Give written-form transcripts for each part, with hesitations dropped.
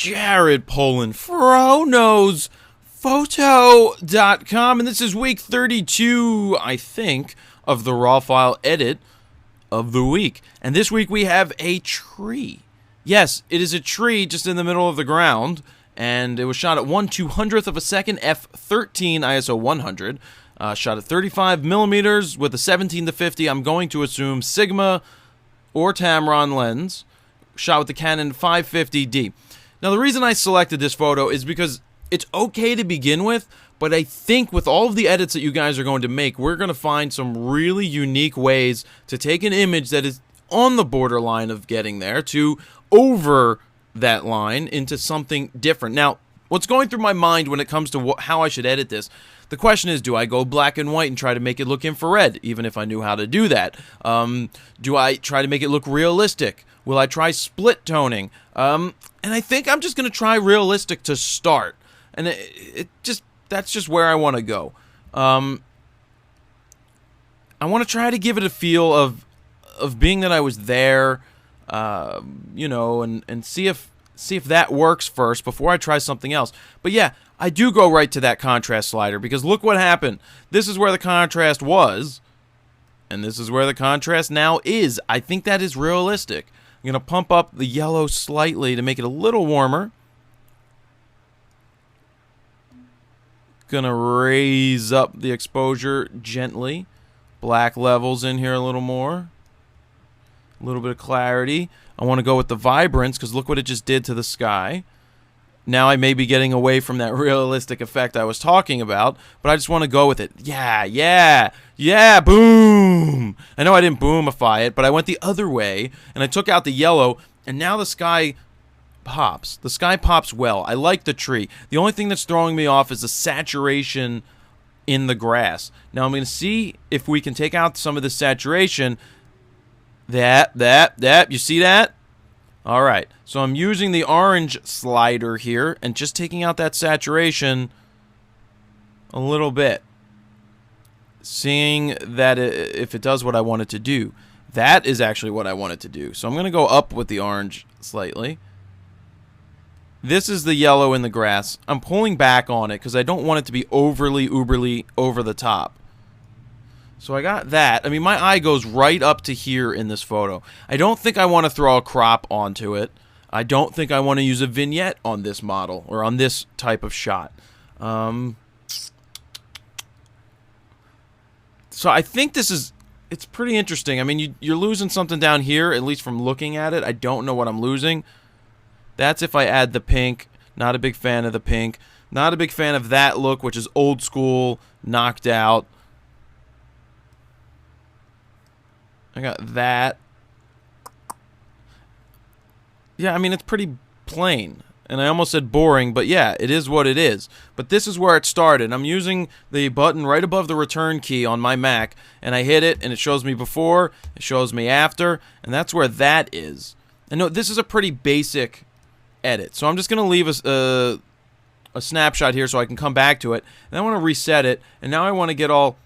Jared Poland, FroKnowsPhoto.com, and this is week 32, I think, of the raw file edit of the week. And this week we have a tree. Yes, it is a tree just in the middle of the ground, and it was shot at 1/200th of a second, f13 ISO 100. Shot at 35 millimeters with a 17-50. I'm going to assume Sigma or Tamron lens. Shot with the Canon 550D. Now, the reason I selected this photo is because it's okay to begin with, but I think with all of the edits that you guys are going to make, we're going to find some really unique ways to take an image that is on the borderline of getting there to over that line into something different. Now, what's going through my mind when it comes to how I should edit this, the question is, do I go black and white and try to make it look infrared, even if I knew how to do that? Do I try to make it look realistic? Will I try split toning? And I think I'm just going to try realistic to start. And that's just where I want to go. I want to try to give it a feel of being that I was there, you know, and see if that works first before I try something else. But yeah, I do go right to that contrast slider because look what happened. This is where the contrast was, and this is where the contrast now is. I think that is realistic. I'm going to pump up the yellow slightly to make it a little warmer. Going to raise up the exposure gently. Black levels in here a little more. A little bit of clarity. I want to go with the vibrance because look what it just did to the sky. Now I may be getting away from that realistic effect I was talking about, but I just want to go with it. Yeah, boom! I know I didn't boomify it, but I went the other way, and I took out the yellow, and now the sky pops. The sky pops well. I like the tree. The only thing that's throwing me off is the saturation in the grass. Now I'm going to see if we can take out some of the saturation. That, you see that? All right, so I'm using the orange slider here and just taking out that saturation a little bit. Seeing that if it does what I want it to do. That is actually what I want it to do. So I'm going to go up with the orange slightly. This is the yellow in the grass. I'm pulling back on it because I don't want it to be overly, uberly over the top. So I got that. I mean, my eye goes right up to here in this photo. I don't think I want to throw a crop onto it. I don't think I want to use a vignette on this model or on this type of shot. So I think it's pretty interesting. I mean, you're losing something down here, at least from looking at it. I don't know what I'm losing. That's if I add the pink. Not a big fan of the pink. Not a big fan of that look, which is old school, knocked out. I got that. Yeah, I mean, it's pretty plain. And I almost said boring, but yeah, it is what it is. But this is where it started. I'm using the button right above the return key on my Mac, and I hit it, and it shows me before, it shows me after, and that's where that is. And no, this is a pretty basic edit. So I'm just going to leave a snapshot here so I can come back to it. And I want to reset it, and now I want to get all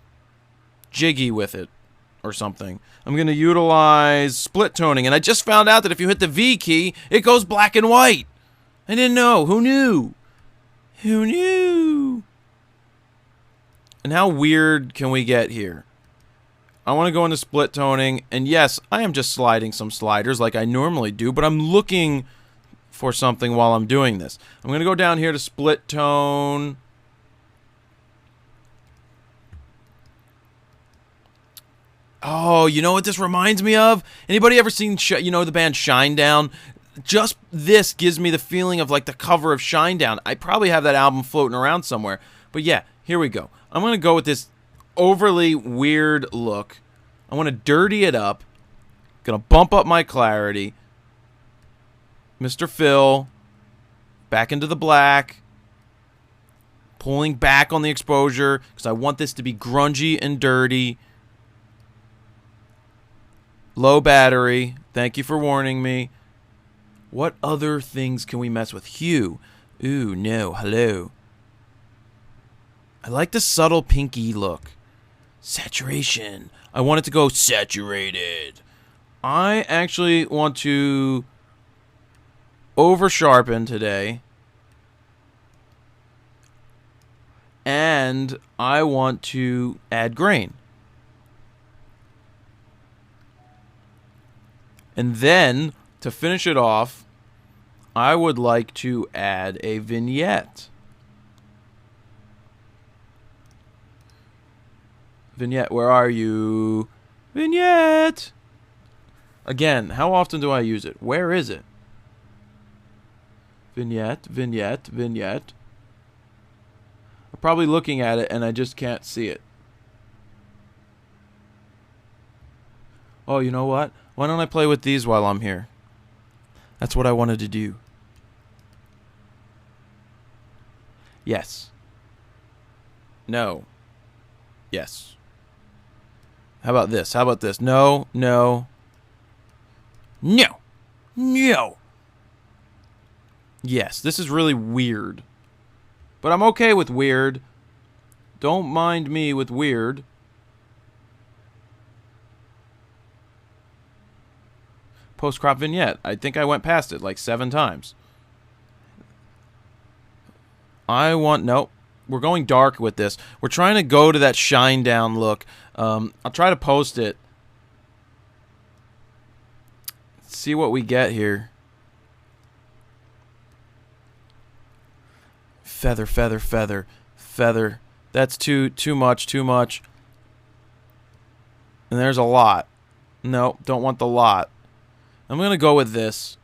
jiggy with it or something. I'm going to utilize split toning, and I just found out that if you hit the V key, it goes black and white. I didn't know. Who knew? Who knew? And how weird can we get here? I want to go into split toning, and yes, I am just sliding some sliders like I normally do, but I'm looking for something while I'm doing this. I'm going to go down here to split tone. Oh, you know what this reminds me of? Anybody ever seen, you know, the band Shinedown? Just this gives me the feeling of like the cover of Shinedown. I probably have that album floating around somewhere. But yeah, here we go. I'm going to go with this overly weird look. I want to dirty it up. Going to bump up my clarity. Mr. Phil. Back into the black. Pulling back on the exposure because I want this to be grungy and dirty. Low battery. Thank you for warning me. What other things can we mess with? Hue. Ooh, no. Hello. I like the subtle pinky look. Saturation. I want it to go saturated. I actually want to over sharpen today. And I want to add grain. And then, to finish it off, I would like to add a vignette. Vignette, where are you? Vignette! Again, how often do I use it? Where is it? Vignette, vignette, vignette. I'm probably looking at it and I just can't see it. Oh, you know what? Why don't I play with these while I'm here? That's what I wanted to do. Yes. No. Yes. How about this? How about this? No, no. No. No. Yes, this is really weird. But I'm okay with weird. Don't mind me with weird. Post-crop vignette. I think I went past it like 7 times. Nope. We're going dark with this. We're trying to go to that shine down look. I'll try to post it. Let's see what we get here. Feather, feather, feather, feather. That's too much, too much. And there's a lot. Nope, don't want the lot. I'm going to go with this.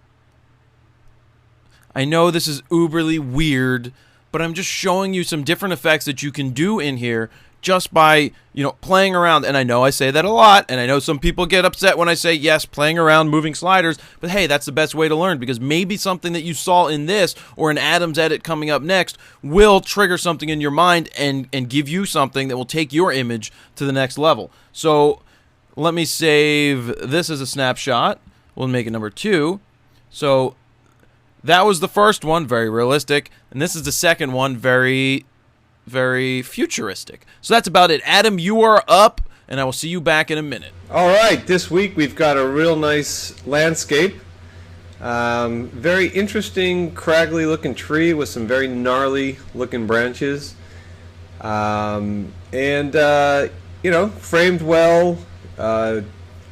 I know this is uberly weird, but I'm just showing you some different effects that you can do in here just by, playing around. And I know I say that a lot, and I know some people get upset when I say, yes, playing around, moving sliders, but hey, that's the best way to learn, because maybe something that you saw in this or in Adam's edit coming up next will trigger something in your mind and give you something that will take your image to the next level. So let me save this as a snapshot. We'll make it number 2. So that was the first one, very realistic, and this is the second one, very, very futuristic. So that's about it. Adam, you are up, and I will see you back in a minute. All right, this week we've got a real nice landscape. Very interesting, craggy looking tree with some very gnarly looking branches. Framed well.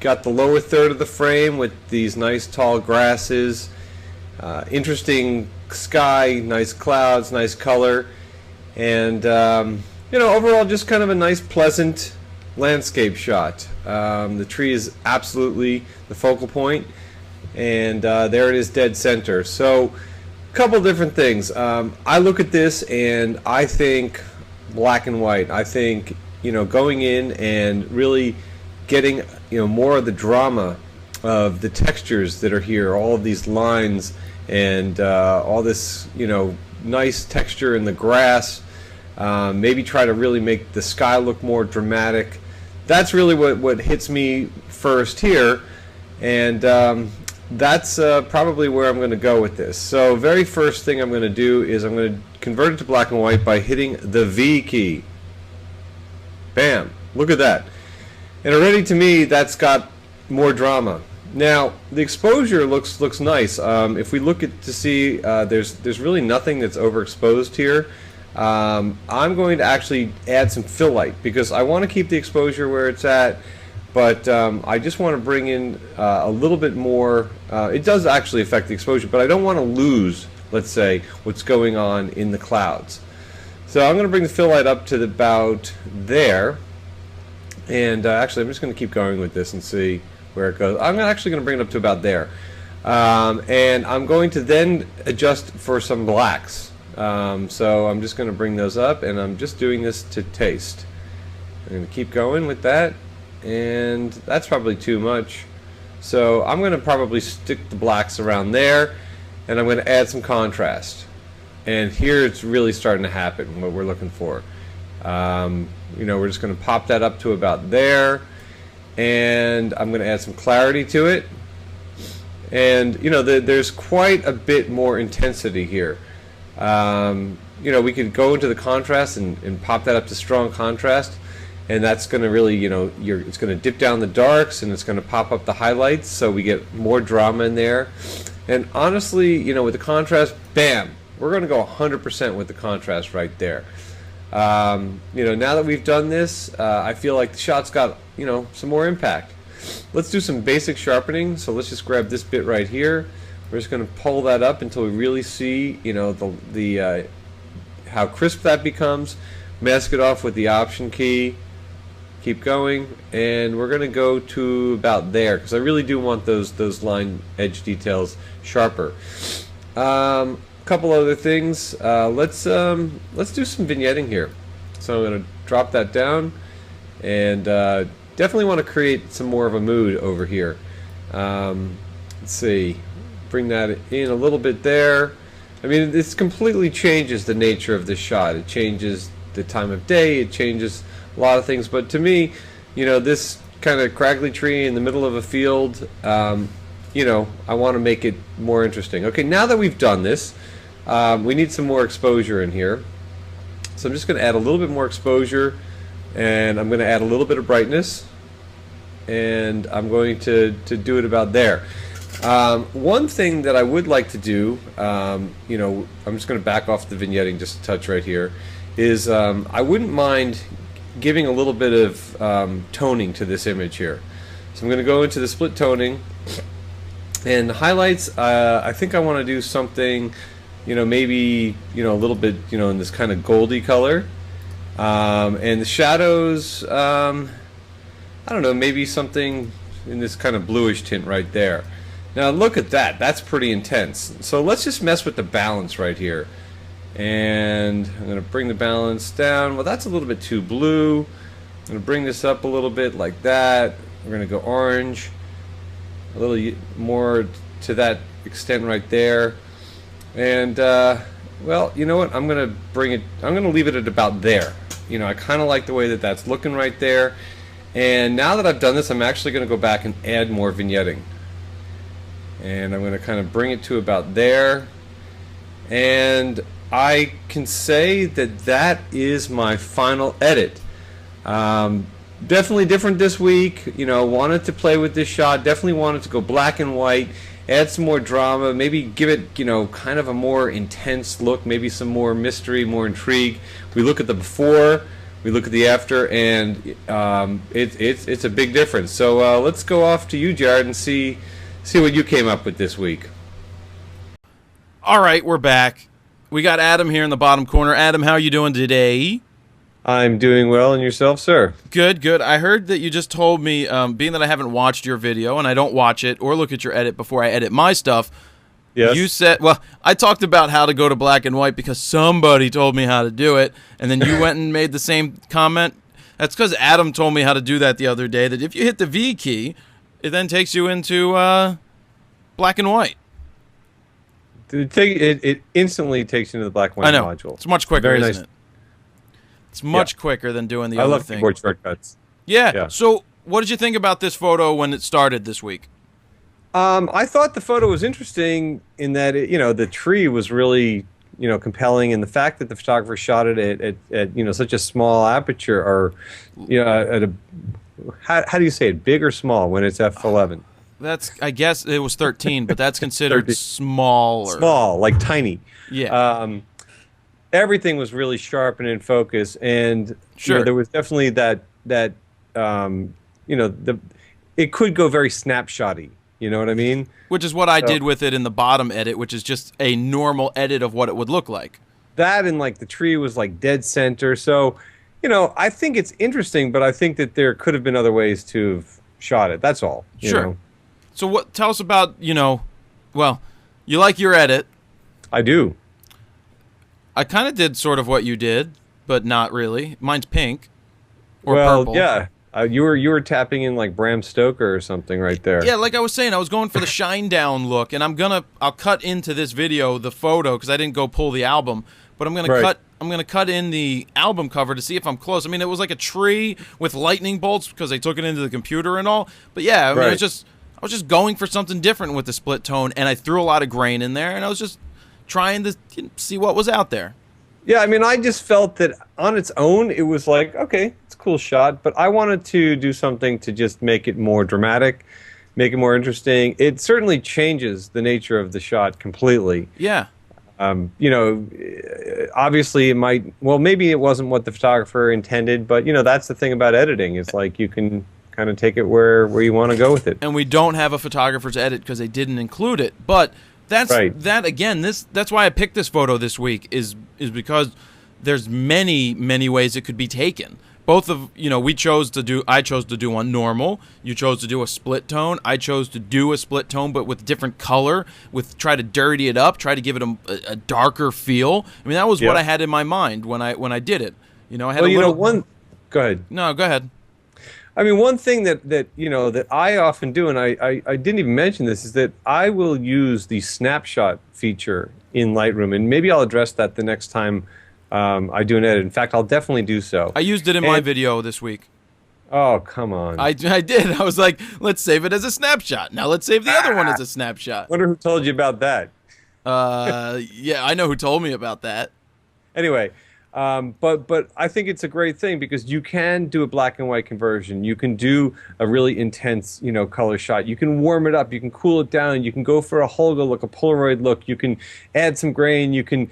Got the lower third of the frame with these nice tall grasses. Interesting sky, nice clouds, nice color. And, overall just kind of a nice, pleasant landscape shot. The tree is absolutely the focal point. And there it is, dead center. So, a couple different things. I look at this and I think black and white. I think, going in and really getting more of the drama of the textures that are here, all of these lines and all this nice texture in the grass. Maybe try to really make the sky look more dramatic. That's really what hits me first here, and that's probably where I'm going to go with this. So very first thing I'm going to do is I'm going to convert it to black and white by hitting the V key. Bam! Look at that. And already to me that's got more drama. Now the exposure looks nice. If we look at to see there's really nothing that's overexposed here. I'm going to actually add some fill light because I want to keep the exposure where it's at, but I just want to bring in a little bit more. It does actually affect the exposure, but I don't want to lose, let's say, what's going on in the clouds. So I'm going to bring the fill light up to about there. And actually, I'm just going to keep going with this and see where it goes. I'm actually going to bring it up to about there. And I'm going to then adjust for some blacks. So I'm just going to bring those up, and I'm just doing this to taste. I'm going to keep going with that, and that's probably too much. So I'm going to probably stick the blacks around there, and I'm going to add some contrast. And here it's really starting to happen, what we're looking for. We're just going to pop that up to about there, and I'm going to add some clarity to it. And there's quite a bit more intensity here. We could go into the contrast and pop that up to strong contrast, and that's going to really, it's going to dip down the darks and it's going to pop up the highlights, so we get more drama in there. And honestly, you know, with the contrast, bam, we're going to go 100% with the contrast right there. You know, now that we've done this, I feel like the shot's got, you know, some more impact. Let's do some basic sharpening. So let's just grab this bit right here. We're just going to pull that up until we really see, you know, the how crisp that becomes. Mask it off with the Option key. Keep going, and we're going to go to about there because I really do want those line edge details sharper. Couple other things. Let's do some vignetting here. So I'm going to drop that down, and definitely want to create some more of a mood over here. Let's see, bring that in a little bit there. I mean, this completely changes the nature of this shot. It changes the time of day. It changes a lot of things. But to me, you know, this kind of craggly tree in the middle of a field, you know, I want to make it more interesting. Okay, now that we've done this, we need some more exposure in here. So I'm just going to add a little bit more exposure, and I'm going to add a little bit of brightness, and I'm going to do it about there. One thing that I would like to do, you know, I'm just going to back off the vignetting just a touch right here, is I wouldn't mind giving a little bit of toning to this image here. So I'm going to go into the split toning, and the highlights, I think I want to do something, you know, maybe, you know, a little bit, you know, in this kind of goldy color. And the shadows, I don't know, maybe something in this kind of bluish tint right there. Now look at that, that's pretty intense. So let's just mess with the balance right here. And I'm going to bring the balance down. Well, that's a little bit too blue. I'm going to bring this up a little bit like that. We're going to go orange. A little more to that extent right there. And, well, you know what? I'm going to leave it at about there. You know, I kind of like the way that that's looking right there. And now that I've done this, I'm actually going to go back and add more vignetting. And I'm going to kind of bring it to about there. And I can say that that is my final edit. Definitely different this week. You know, wanted to play with this shot. Definitely wanted to go black and white. Add some more drama. Maybe give it, you know, kind of a more intense look. Maybe some more mystery, more intrigue. We look at the before. We look at the after, and it's a big difference. So let's go off to you, Jared, and see what you came up with this week. All right, we're back. We got Adam here in the bottom corner. Adam, how are you doing today? I'm doing well, and yourself, sir? Good, good. I heard that you just told me, being that I haven't watched your video, and I don't watch it or look at your edit before I edit my stuff, yes. You said, well, I talked about how to go to black and white because somebody told me how to do it, and then you went and made the same comment. That's because Adam told me how to do that the other day, that if you hit the V key, it then takes you into black and white. It instantly takes you into the black and white module. It's much quicker, Very isn't nice. it? It's much quicker than doing the other thing. I love keyboard shortcuts. Yeah. So what did you think about this photo when it started this week? I thought the photo was interesting in that you know, the tree was really, you know, compelling, and the fact that the photographer shot it at you know, such a small aperture, or you know, at a how do you say it, big or small when it's f11? That's, I guess it was 13, but that's considered small. Small, like tiny. Yeah. Everything was really sharp and in focus, and sure, you know, there was definitely that you know, it could go very snapshotty. You know what I mean? Which is what I did with it in the bottom edit, which is just a normal edit of what it would look like. That, and like the tree was like dead center. So, you know, I think it's interesting, but I think that there could have been other ways to have shot it. That's all. Sure. Know? So tell us about, you know, well, you like your edit. I do. I kind of did sort of what you did, but not really. Mine's pink or purple. Yeah. You were tapping in like Bram Stoker or something right there. Yeah, like I was saying, I was going for the shine down look, and I'll cut into this video the photo because I didn't go pull the album, but I'm gonna cut in the album cover to see if I'm close. I mean, it was like a tree with lightning bolts because they took it into the computer and all. But yeah, I mean, I was just going for something different with the split tone, and I threw a lot of grain in there, and I was just trying to see what was out there. Yeah, I mean, I just felt that on its own, it was like, okay, it's a cool shot, but I wanted to do something to just make it more dramatic, make it more interesting. It certainly changes the nature of the shot completely. Yeah. Obviously it might, well, maybe it wasn't what the photographer intended, but that's the thing about editing. It's like you can kind of take it where you want to go with it. And we don't have a photographer's edit because they didn't include it. But that's that's why I picked this photo this week is because there's many ways it could be taken. Both of, I chose to do one normal. You chose to do a split tone. I chose to do a split tone, but with different color, try to dirty it up, try to give it a darker feel. I mean, that was what I had in my mind when I did it. I had Go ahead. No, go ahead. I mean, one thing that I often do, and I didn't even mention this, is that I will use the snapshot feature in Lightroom, and maybe I'll address that the next time I do an edit. In fact, I'll definitely do so. I used it in my video this week. Oh, come on. I did. I was like, let's save it as a snapshot. Now let's save the other one as a snapshot. Wonder who told you about that. Yeah, I know who told me about that. Anyway, but I think it's a great thing because you can do a black and white conversion. You can do a really intense, color shot. You can warm it up. You can cool it down. You can go for a Holga look, a Polaroid look. You can add some grain. You can,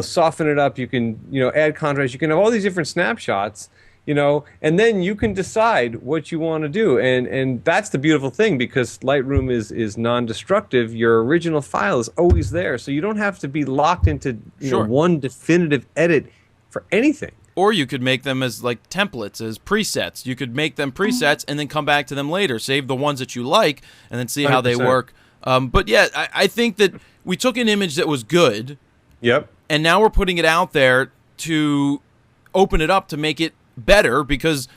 soften it up. You can, add contrast. You can have all these different snapshots, and then you can decide what you want to do. And that's the beautiful thing because Lightroom is non-destructive. Your original file is always there. So you don't have to be locked into one definitive edit for anything. Or you could make them as like templates, as presets. You could make them presets and then come back to them later. Save the ones that you like and then see how they 100%. work. But yeah, I think that we took an image that was good. Yep. And now we're putting it out there to open it up to make it better because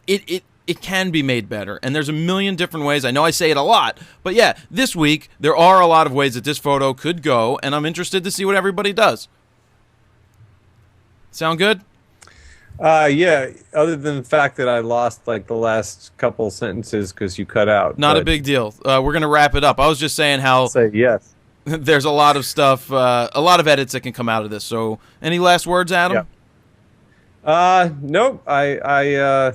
it can be made better. And there's a million different ways. I know I say it a lot. But yeah, this week there are a lot of ways that this photo could go. And I'm interested to see what everybody does. Sound good? Yeah, other than the fact that I lost like the last couple sentences because you cut out. Not a big deal. We're going to wrap it up. I was just saying how say yes. There's a lot of stuff, a lot of edits that can come out of this. So any last words, Adam? Yeah. Nope. I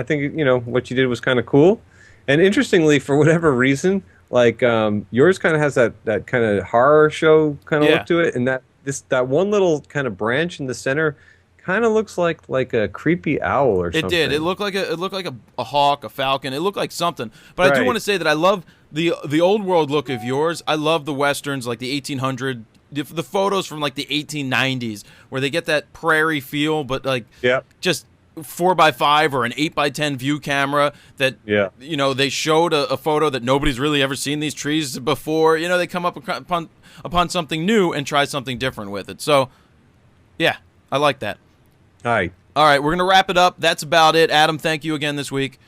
think, what you did was kind of cool. And interestingly, for whatever reason, like yours kind of has that kind of horror show kind of look to it. And that one little kind of branch in the center kind of looks like a creepy owl or something. It did. It looked like a hawk, a falcon. It looked like something. But I do want to say that I love the old world look of yours. I love the westerns, like the 1800, the photos from like the 1890s, where they get that prairie feel, but like just 4x5 or an 8x10 view camera that they showed a photo that nobody's really ever seen these trees before. They come up upon something new and try something different with it. So yeah, I like that. All right, we're gonna wrap it up. That's about it. Adam, thank you again this week.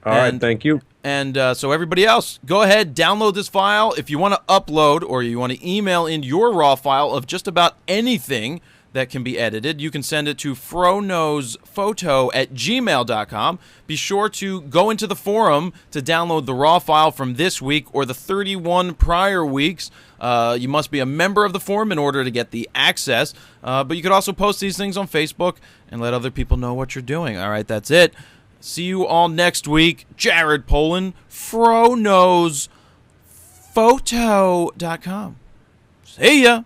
All right, thank you. And so everybody else, go ahead, download this file. If you want to upload or you want to email in your raw file of just about anything that can be edited, you can send it to fronosphoto@gmail.com. Be sure to go into the forum to download the raw file from this week or the 31 prior weeks. You must be a member of the forum in order to get the access. But you could also post these things on Facebook and let other people know what you're doing. All right, that's it. See you all next week. Jared Polin, fronosphoto.com. See ya.